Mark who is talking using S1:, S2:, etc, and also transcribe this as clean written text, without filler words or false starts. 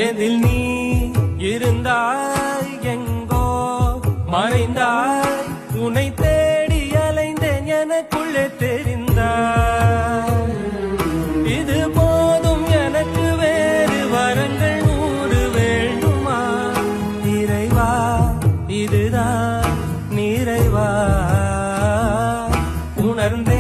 S1: எதில் நீ இருந்தாய் எங்கோ மறைந்தாய் உன்னை தேடி அலைந்தேன் எனக்குள்ளே தெரிந்தாய் இது போதும் எனக்கு வேறு வரங்கள் 100 வேண்டுமா இறைவா இதுதான் நிறைவா உணர்ந்தே